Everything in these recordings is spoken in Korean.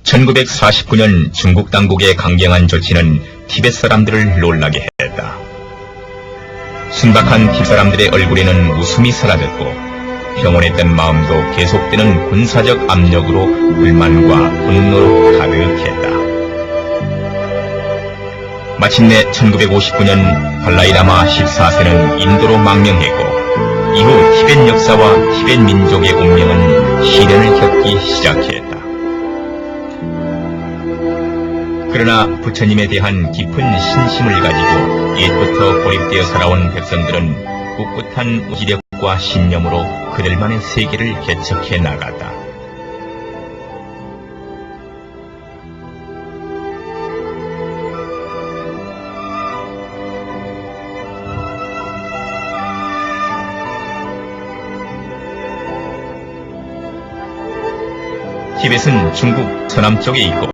(1949년) 중국 당국의 강경한 조치는 티벳 사람들을 놀라게 했다. 순박한 티벳 사람들의 얼굴에는 웃음이 사라졌고 평온했던 마음도 계속되는 군사적 압력으로 불만과 분노로 가득했다. 마침내 1959년 달라이라마 14세는 인도로 망명했고 이후 티벳 역사와 티벳 민족의 운명은 시련을 겪기 시작했다. 그러나 부처님에 대한 깊은 신심을 가지고 옛부터 고립되어 살아온 백성들은 꿋꿋한 의지력과 신념으로 그들만의 세계를 개척해 나갔다. 티벳은 중국 서남쪽에 있고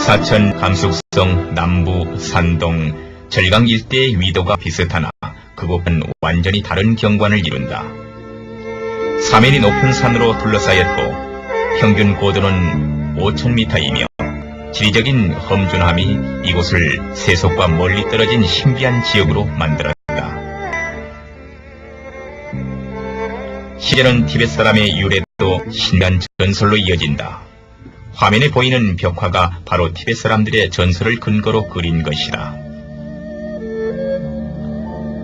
사천, 감숙성, 남부, 산동, 절강 일대의 위도가 비슷하나 그곳은 완전히 다른 경관을 이룬다. 사면이 높은 산으로 둘러싸였고 평균 고도는 5,000m이며 지리적인 험준함이 이곳을 세속과 멀리 떨어진 신비한 지역으로 만들었다. 시제는 티벳 사람의 유래도 신비한 전설로 이어진다. 화면에 보이는 벽화가 바로 티벳 사람들의 전설을 근거로 그린 것이다.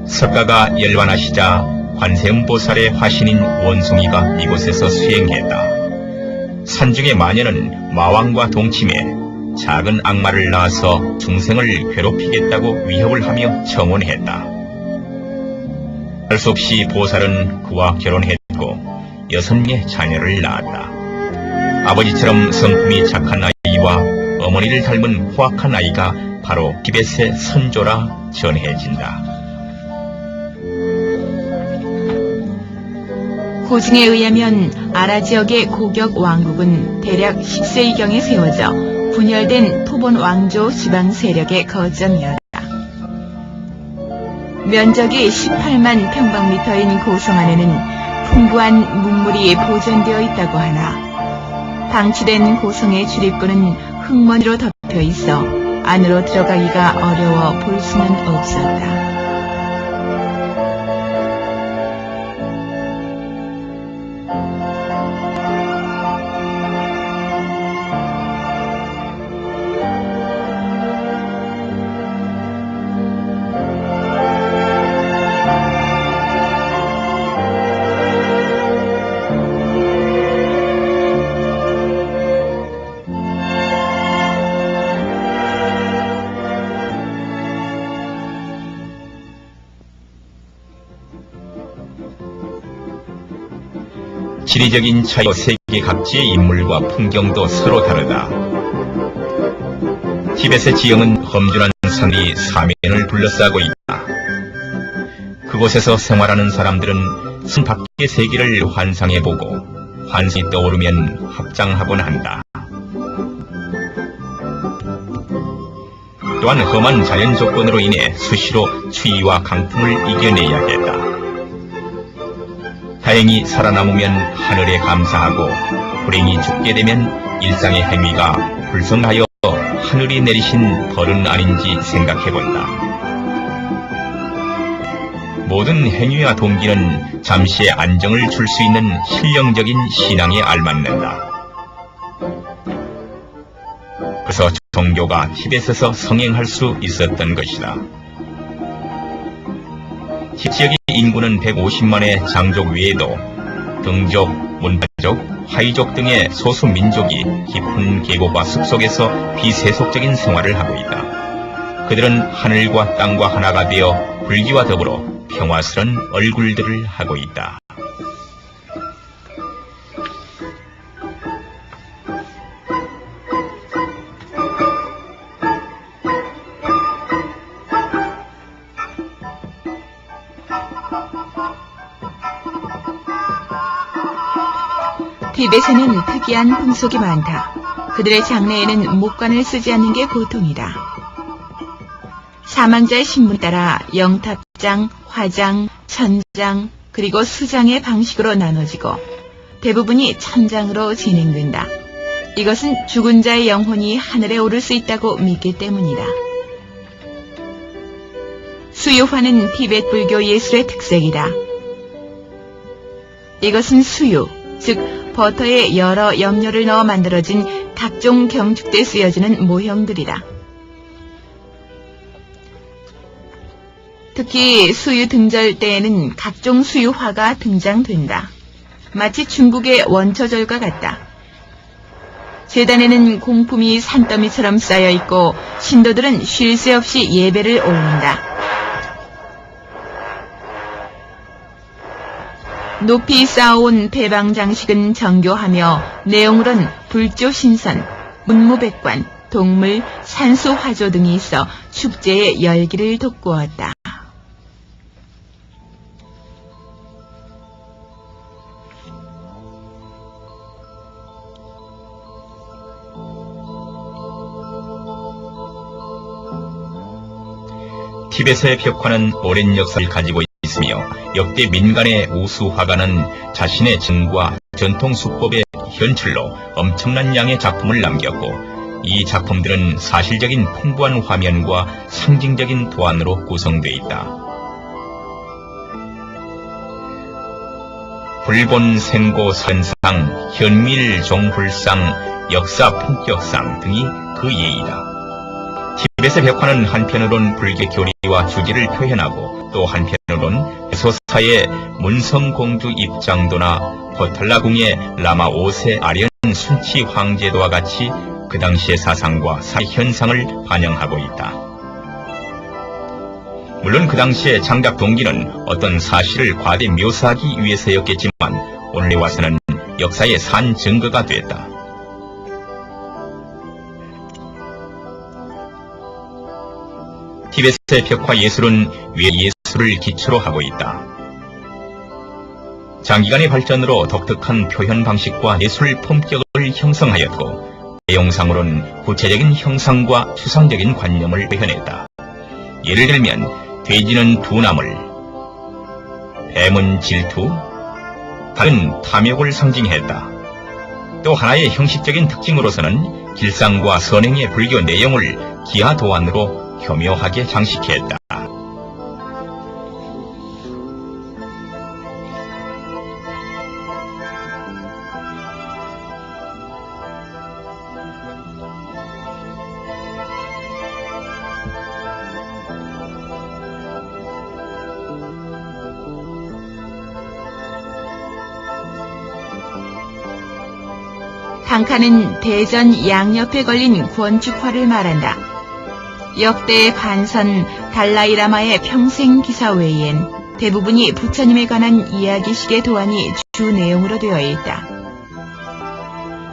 석가가 열반하시자 관세음보살의 화신인 원숭이가 이곳에서 수행했다. 산중의 마녀는 마왕과 동침해 작은 악마를 낳아서 중생을 괴롭히겠다고 위협을 하며 청혼했다. 할 수 없이 보살은 그와 결혼했고 6명의 자녀를 낳았다. 아버지처럼 성품이 착한 아이와 어머니를 닮은 후악한 아이가 바로 티벳의 선조라 전해진다. 고증에 의하면 아라 지역의 고격 왕국은 대략 10세기경에 세워져 분열된 토본 왕조 지방 세력의 거점이었다. 면적이 18만 평방미터인 고성 안에는 풍부한 문물이 보존되어 있다고 하나 방치된 고성의 출입구는 흙먼지로 덮여 있어 안으로 들어가기가 어려워 볼 수는 없었다. 지리적인 차이로 세계 각지의 인물과 풍경도 서로 다르다. 티벳의 지형은 험준한 산이 사면을 둘러싸고 있다. 그곳에서 생활하는 사람들은 산 밖의 세계를 환상해보고 환상이 떠오르면 확장하곤 한다. 또한 험한 자연 조건으로 인해 수시로 추위와 강풍을 이겨내야겠다. 다행히 살아남으면 하늘에 감사하고 불행히 죽게 되면 일상의 행위가 불성하여 하늘이 내리신 벌은 아닌지 생각해본다. 모든 행위와 동기는 잠시의 안정을 줄 수 있는 실용적인 신앙에 알맞는다. 그래서 종교가 티벳에서 성행할 수 있었던 것이다. 지역의 인구는 150만의 장족 외에도 등족, 문파족, 화이족 등의 소수 민족이 깊은 계곡과 숲속에서 비세속적인 생활을 하고 있다. 그들은 하늘과 땅과 하나가 되어 불기와 더불어 평화스런 얼굴들을 하고 있다. 티벳에는 특이한 풍속이 많다. 그들의 장례에는 목관을 쓰지 않는 게 보통이다. 사망자의 신분에 따라 영탑장, 화장, 천장, 그리고 수장의 방식으로 나눠지고 대부분이 천장으로 진행된다. 이것은 죽은 자의 영혼이 하늘에 오를 수 있다고 믿기 때문이다. 수유화는 티벳 불교 예술의 특색이다. 이것은 수유, 즉 버터에 여러 염료를 넣어 만들어진 각종 경축 때 쓰여지는 모형들이다. 특히 수유 등절 때에는 각종 수유화가 등장된다. 마치 중국의 원처절과 같다. 제단에는 공품이 산더미처럼 쌓여 있고 신도들은 쉴 새 없이 예배를 올린다. 높이 쌓아온 배방 장식은 정교하며 내용으론 불조 신선, 문무백관, 동물, 산수 화조 등이 있어 축제의 열기를 돋구었다. 티벳의 벽화는 오랜 역사를 가지고 있으며 역대 민간의 우수 화가는 자신의 정과 전통 수법의 현출로 엄청난 양의 작품을 남겼고 이 작품들은 사실적인 풍부한 화면과 상징적인 도안으로 구성되어 있다. 불본 생고 선상, 현밀 종불상, 역사 품격상 등이 그 예이다. 티벳의 벽화는 한편으론 불교 교리와 주지를 표현하고 또 한편으론 소사의 문성공주 입장도나 버탈라궁의 라마 5세 아련 순치 황제도와 같이 그 당시의 사상과 사회 현상을 반영하고 있다. 물론 그 당시의 창작 동기는 어떤 사실을 과대 묘사하기 위해서였겠지만 오늘에 와서는 역사의 산 증거가 됐다. 티벳의 벽화 예술은 위의 예술을 기초로 하고 있다. 장기간의 발전으로 독특한 표현 방식과 예술 품격을 형성하였고 내용상으로는 구체적인 형상과 추상적인 관념을 표현했다. 예를 들면 돼지는 두나물, 뱀은 질투, 닭은 탐욕을 상징했다. 또 하나의 형식적인 특징으로서는 길상과 선행의 불교 내용을 기하 도안으로 교묘하게 장식했다. 단카는 대전 양옆에 걸린 권축화를 말한다. 역대 반선 달라이라마의 평생 기사 외엔 대부분이 부처님에 관한 이야기식의 도안이 주 내용으로 되어 있다.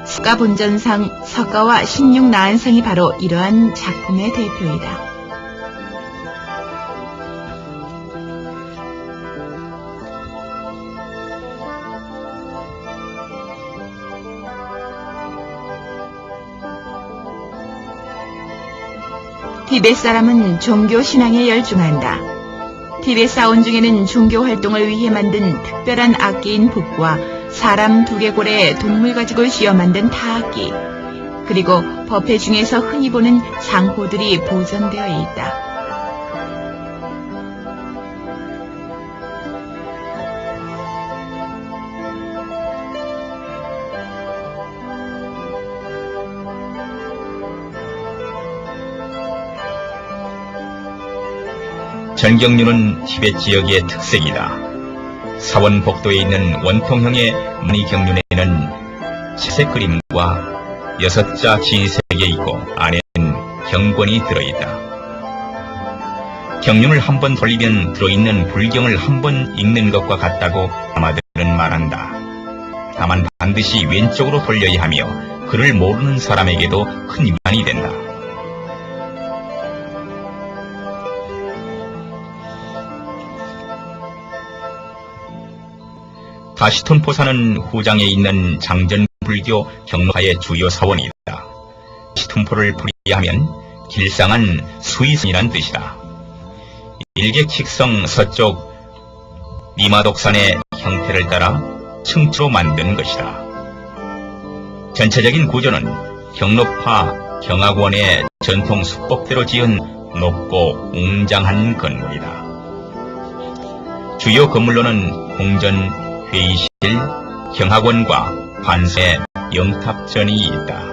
석가본전상, 석가와 16나한상이 바로 이러한 작품의 대표이다. 티벳 사람은 종교 신앙에 열중한다. 티벳 사원 중에는 종교 활동을 위해 만든 특별한 악기인 북과 사람 두개골에 동물 가죽을 씌어 만든 타악기, 그리고 법회 중에서 흔히 보는 장호들이 보존되어 있다. 전경류는 티벳 지역의 특색이다. 사원 복도에 있는 원통형의 무늬경륜에는 채색 그림과 6자 지색이 있고 안에는 경권이 들어있다. 경륜을 한번 돌리면 들어있는 불경을 한번 읽는 것과 같다고 아마들은 말한다. 다만 반드시 왼쪽으로 돌려야 하며 글을 모르는 사람에게도 큰 위안이 된다. 다시툰포사는 후장에 있는 장전불교 경로파의 주요 사원이다. 다시툰포를 풀이하면 길상한 수의선이란 뜻이다. 일객식성 서쪽 미마독산의 형태를 따라 층추로 만든 것이다. 전체적인 구조는 경로파 경학원의 전통 수법대로 지은 높고 웅장한 건물이다. 주요 건물로는 궁전, 회의실, 경학원과 반세, 영탑전이 있다.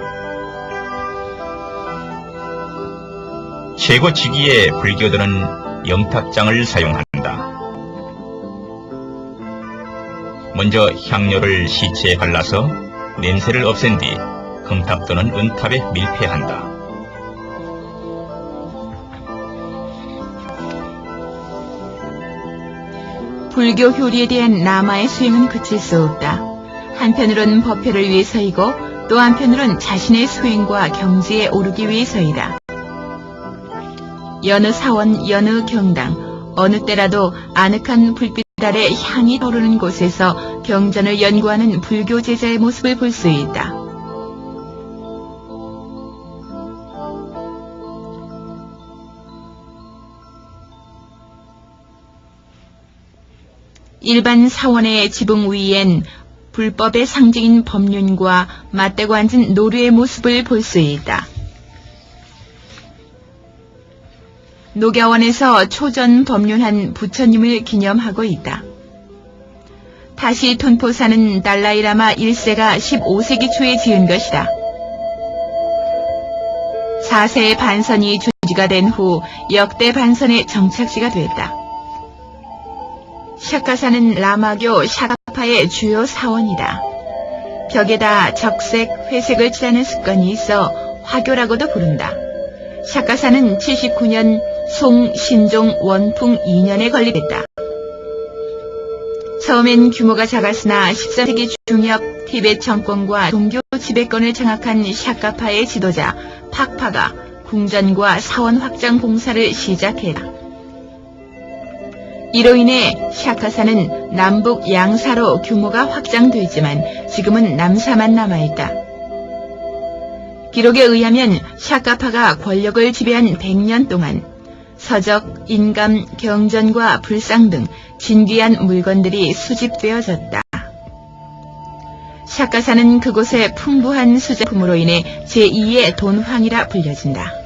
최고 직위의 불교들은 영탑장을 사용한다. 먼저 향료를 시체에 발라서 냄새를 없앤 뒤 금탑 또는 은탑에 밀폐한다. 불교 효리에 대한 남아의 수행은 그칠 수 없다. 한편으론 법회를 위해서이고 또 한편으론 자신의 수행과 경지에 오르기 위해서이다. 여느 사원, 여느 경당, 어느 때라도 아늑한 불빛 아래 향이 떠오르는 곳에서 경전을 연구하는 불교 제자의 모습을 볼 수 있다. 일반 사원의 지붕 위엔 불법의 상징인 법륜과 맞대고 앉은 노루의 모습을 볼 수 있다. 녹야원에서 초전 법륜한 부처님을 기념하고 있다. 다시툰포사는 달라이라마 1세가 15세기 초에 지은 것이다. 4세의 반선이 주지가 된 후 역대 반선의 정착지가 됐다. 샤카사는 라마교 샤카파의 주요 사원이다. 벽에다 적색, 회색을 칠하는 습관이 있어 화교라고도 부른다. 샤카사는 79년 송, 신종, 원풍 2년에 건립했다. 처음엔 규모가 작았으나 14세기 중엽 티베트 정권과 종교 지배권을 장악한 샤카파의 지도자 팍파가 궁전과 사원 확장 공사를 시작했다. 이로 인해 샤카사는 남북 양사로 규모가 확장되지만 지금은 남사만 남아있다. 기록에 의하면 샤카파가 권력을 지배한 100년 동안 서적, 인감, 경전과 불상 등 진귀한 물건들이 수집되어졌다. 샤카사는 그곳의 풍부한 수작품으로 인해 제2의 돈황이라 불려진다.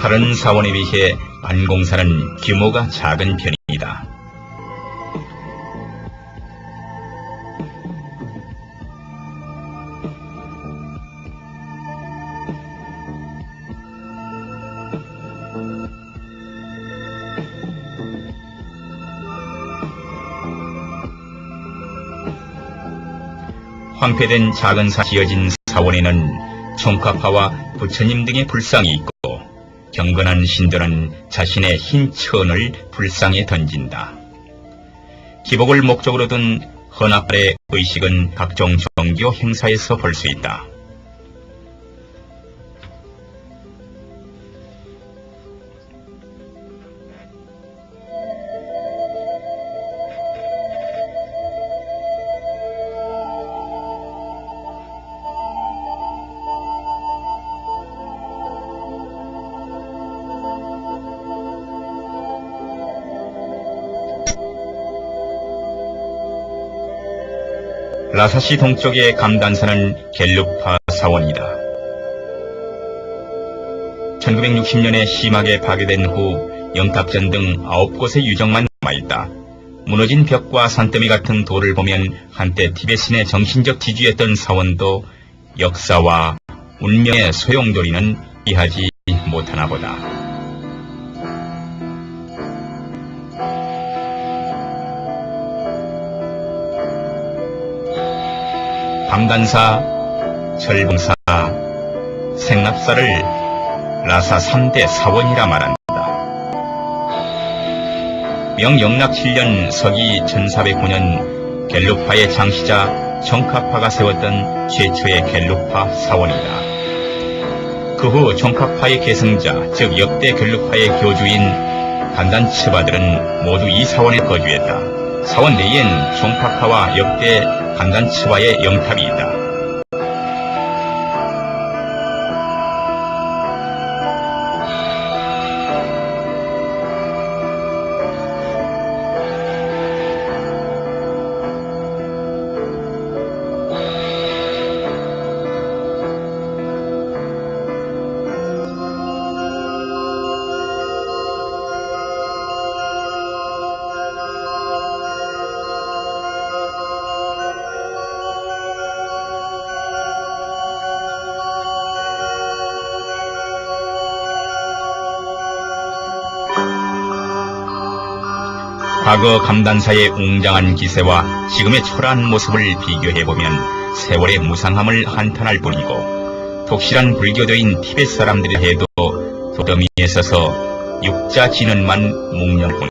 다른 사원에 비해 안공사는 규모가 작은 편이다. 황폐된 작은 지어진 사원에는 총카파와 부처님 등의 불상이 있고 경건한 신들은 자신의 흰 천을 불상에 던진다. 기복을 목적으로 둔 헌합발의 의식은 각종 종교 행사에서 볼 수 있다. 라사시 동쪽의 감단산은 겔루파 사원이다. 1960년에 심하게 파괴된 후 영탑전 등 9곳의 유적만 남아있다. 무너진 벽과 산더미 같은 돌을 보면 한때 티베트인의 정신적 지주였던 사원도 역사와 운명의 소용돌이는 이해하지 못하나 보다. 방단사, 철봉사, 생납사를 라사 3대 사원이라 말한다. 명영락 7년 서기 1409년 갤루파의 장시자 정카파가 세웠던 최초의 갤루파 사원이다. 그 후 정카파의 계승자, 즉 역대 갤루파의 교주인 간단츠바들은 모두 이 사원에 거주했다. 사원 내엔 정카파와 역대 간단츠바의 영탑이 있다. 과거 감단사의 웅장한 기세와 지금의 초라한 모습을 비교해보면 세월의 무상함을 한탄할 뿐이고 독실한 불교도인 티벳 사람들이 해도 도더미에 서서 육자 진언만 묵념 뿐이다.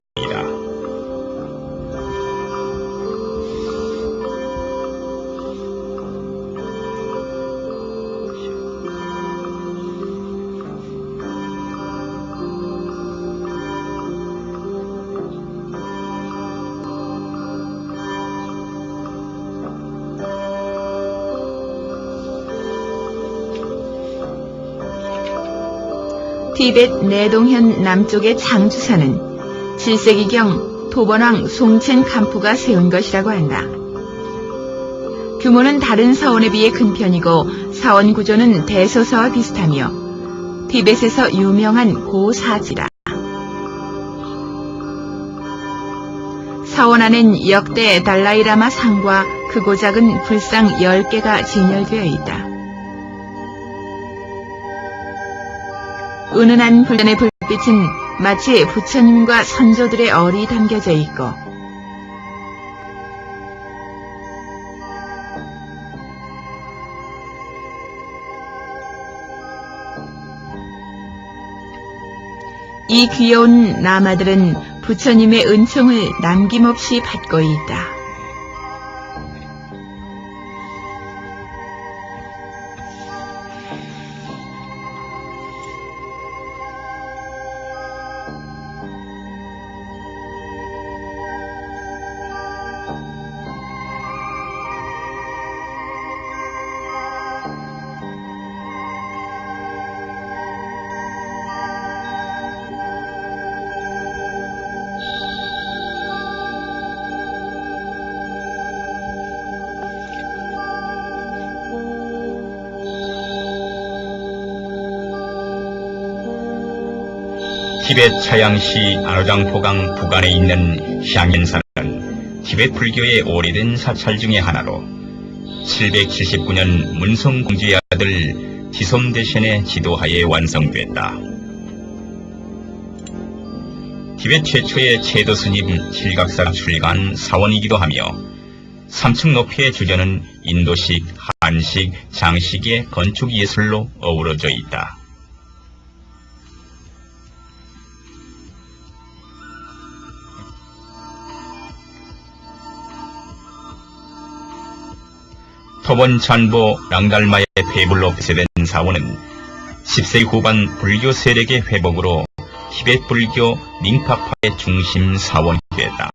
티벳 내동현 남쪽의 장주사는 7세기경 도번왕 송첸 캄푸가 세운 것이라고 한다. 규모는 다른 사원에 비해 큰 편이고 사원 구조는 대소사와 비슷하며 티벳에서 유명한 고사지다. 사원 안엔 역대 달라이라마 상과 크고 작은 불상 10개가 진열되어 있다. 은은한 불전의 불빛은 마치 부처님과 선조들의 얼이 담겨져 있고 이 귀여운 나마들은 부처님의 은총을 남김없이 받고 있다. 티벳 차양시 아르장포강 북안에 있는 향연산은 티벳 불교의 오래된 사찰 중의 하나로 779년 문성공주의 아들 디솜대션의 지도하에 완성됐다. 티벳 최초의 채도 스님 칠각사가 출간 사원이기도 하며 3층 높이의 주전은 인도식, 한식, 장식의 건축 예술로 어우러져 있다. 토본 찬보 랑달마의 폐불로 폐쇄된 사원은 10세기 후반 불교 세력의 회복으로 티벳 불교 닝파파의 중심 사원이 됐다.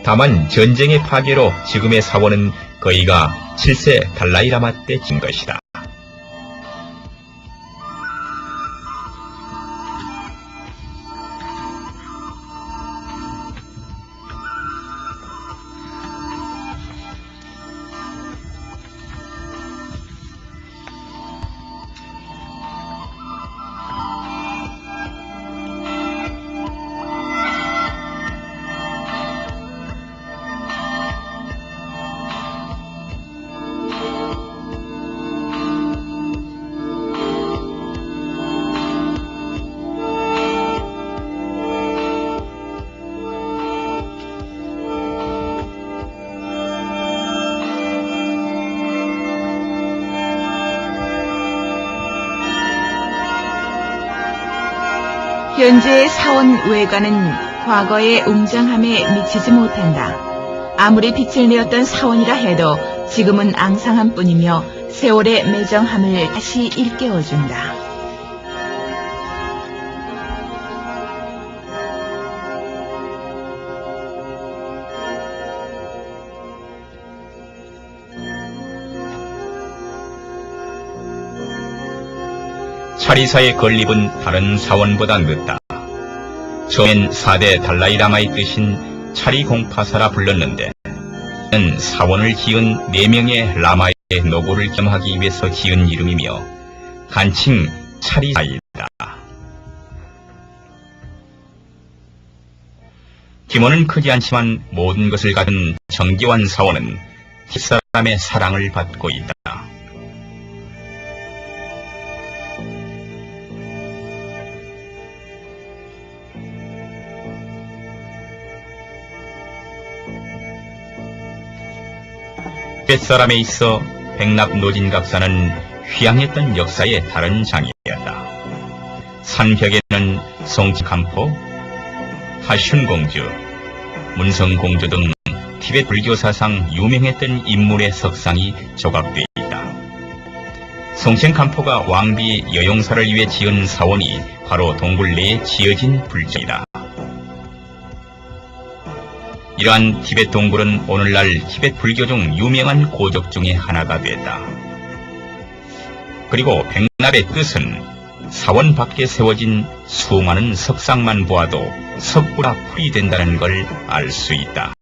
다만 전쟁의 파괴로 지금의 사원은 거의가 7세 달라이라마 때 진 것이다. 현재의 사원 외관은 과거의 웅장함에 미치지 못한다. 아무리 빛을 내었던 사원이라 해도 지금은 앙상한 뿐이며 세월의 매정함을 다시 일깨워준다. 차리사의 건립은 다른 사원보다 늦다. 처음엔 4대 달라이라마의 뜻인 차리공파사라 불렀는데 는 사원을 지은 4명의 라마의 노고를 겸하기 위해서 지은 이름이며 간칭 차리사이다. 규모는 크지 않지만 모든 것을 가진 정기환 사원은 뒷사람의 사랑을 받고 있다. 뱃사람에 있어 백납노진각사는 휘황했던 역사의 다른 장이었다. 산벽에는 송치간포, 하슌공주, 문성공주 등 티베트 불교사상 유명했던 인물의 석상이 조각되어 있다. 송첸간포가 왕비 여용사를 위해 지은 사원이 바로 동굴 내에 지어진 불전이다. 이러한 티베트 동굴은 오늘날 티베트 불교 중 유명한 고적 중의 하나가 됐다. 그리고 백납의 뜻은 사원 밖에 세워진 수많은 석상만 보아도 석구라 풀이 된다는 걸 알 수 있다.